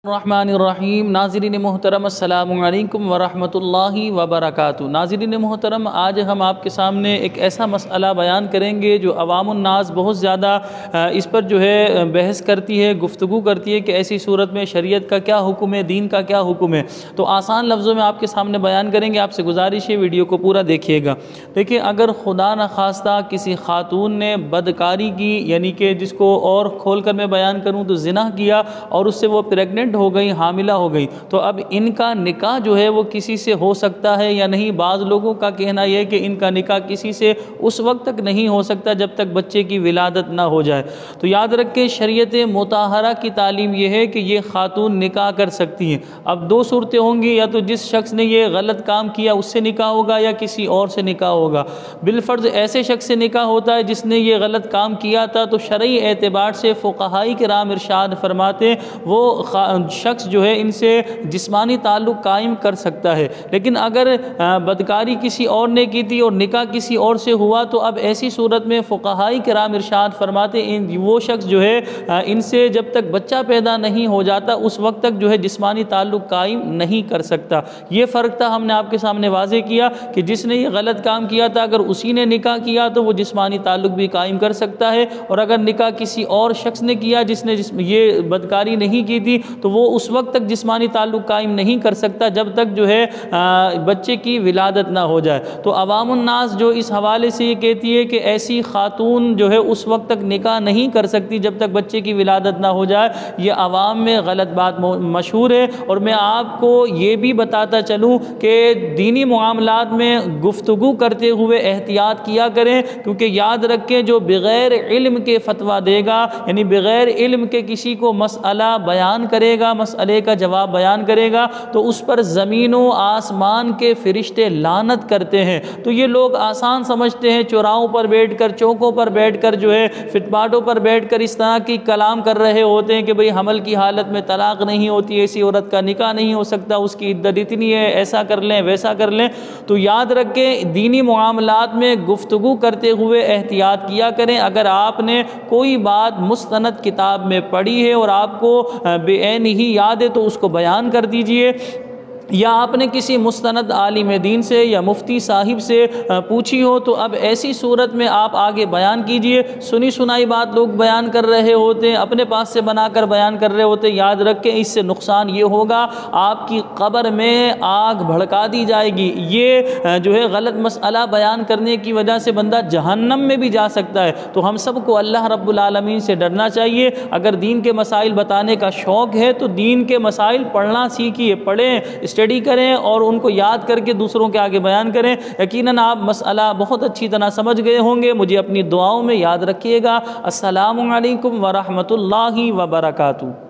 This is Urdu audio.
الرحمن الرحیم۔ ناظرین محترم السلام علیکم ورحمۃ اللہ وبرکاتہ۔ ناظرین محترم، آج ہم آپ کے سامنے ایک ایسا مسئلہ بیان کریں گے جو عوام الناس بہت زیادہ اس پر بحث کرتی ہے، گفتگو کرتی ہے کہ ایسی صورت میں شریعت کا کیا حکم ہے، دین کا کیا حکم ہے۔ تو آسان لفظوں میں آپ کے سامنے بیان کریں گے، آپ سے گزارش ہے ویڈیو کو پورا دیکھیے گا۔ دیکھیں، اگر خدا نخواستہ کسی خاتون نے بدکاری کی، یعنی کہ جس کو اور کھول کر میں بیان کروں تو زنا کیا، اور اس سے وہ پریگننٹ ہو گئی، حاملہ ہو گئی، تو اب ان کا نکاح جو ہے وہ کسی سے ہو سکتا ہے یا نہیں؟ بعض لوگوں کا کہنا یہ ہے کہ ان کا نکاح کسی سے اس وقت تک نہیں ہو سکتا جب تک بچے کی ولادت نہ ہو جائے۔ تو یاد رکھیں، شریعت مطہرہ کی تعلیم یہ ہے کہ یہ خاتون نکاح کر سکتی ہیں۔ اب دو صورتیں ہوں گی، یا تو جس شخص نے یہ غلط کام کیا اس سے نکاح ہوگا، یا کسی اور سے نکاح ہوگا۔ بالفرض ایسے شخص سے نکاح ہوتا ہے جس نے یہ غلط کام کیا تھا، تو شرعی اعتبار سے فقہائی کرام ارشاد فرماتے وہ شخص جو ہے ان سے جسمانی تعلق قائم کر سکتا ہے۔ لیکن اگر بدکاری کسی اور نے کی تھی اور نکاح کسی اور سے ہوا، تو اب ایسی صورت میں فقہائی کرام ارشاد فرماتے وہ شخص جو ہے ان سے جب تک بچہ پیدا نہیں ہو جاتا اس وقت تک جو ہے جسمانی تعلق قائم نہیں کر سکتا۔ یہ فرق تھا، ہم نے آپ کے سامنے واضح کیا کہ جس نے یہ غلط کام کیا تھا اگر اسی نے نکاح کیا تو وہ جسمانی تعلق بھی قائم کر سکتا ہے، اور اگر نکاح کسی اور شخص نے کیا جس نے یہ بدکاری نہیں کی تھی تو وہ اس وقت تک جسمانی تعلق قائم نہیں کر سکتا جب تک جو ہے بچے کی ولادت نہ ہو جائے۔ تو عوام الناس جو اس حوالے سے یہ کہتی ہے کہ ایسی خاتون جو ہے اس وقت تک نکاح نہیں کر سکتی جب تک بچے کی ولادت نہ ہو جائے، یہ عوام میں غلط بات مشہور ہے۔ اور میں آپ کو یہ بھی بتاتا چلوں کہ دینی معاملات میں گفتگو کرتے ہوئے احتیاط کیا کریں، کیونکہ یاد رکھیں جو بغیر علم کے فتویٰ دے گا، یعنی بغیر علم کے کسی کو مسئلہ بیان کرے گا، مسئلے کا جواب بیان کرے گا، تو اس پر زمین و آسمان کے فرشتے لعنت کرتے ہیں۔ تو یہ لوگ آسان سمجھتے ہیں، چوراہوں پر بیٹھ کر، چوکوں پر بیٹھ کر جو ہے فٹ پاتھوں پر بیٹھ کر اس طرح کی کلام کر رہے ہوتے ہیں کہ بھئی حمل کی حالت میں طلاق نہیں ہوتی، ایسی عورت کا نکاح نہیں ہو سکتا، اس کی عدت اتنی ہے، ایسا کر لیں ویسا کر لیں۔ تو یاد رکھیں، دینی معاملات میں گفتگو کرتے ہوئے احتیاط کیا کریں۔ اگر آپ نے کوئی بات مستند کتاب میں پڑھی ہے اور آپ کو بے عین ہی یاد ہے تو اس کو بیان کر دیجئے، یا آپ نے کسی مستند عالم دین سے یا مفتی صاحب سے پوچھی ہو تو اب ایسی صورت میں آپ آگے بیان کیجئے۔ سنی سنائی بات لوگ بیان کر رہے ہوتے ہیں، اپنے پاس سے بنا کر بیان کر رہے ہوتے ہیں، یاد رکھیں اس سے نقصان یہ ہوگا آپ کی قبر میں آگ بھڑکا دی جائے گی۔ یہ جو ہے غلط مسئلہ بیان کرنے کی وجہ سے بندہ جہنم میں بھی جا سکتا ہے۔ تو ہم سب کو اللہ رب العالمین سے ڈرنا چاہیے۔ اگر دین کے مسائل بتانے کا شوق ہے تو دین کے مسائل پڑھنا سیکھیے، پڑھیں، اسٹڈی کریں اور ان کو یاد کر کے دوسروں کے آگے بیان کریں۔ یقیناً آپ مسئلہ بہت اچھی طرح سمجھ گئے ہوں گے۔ مجھے اپنی دعاؤں میں یاد رکھیے گا۔ السلام علیکم ورحمۃ اللہ وبرکاتہ۔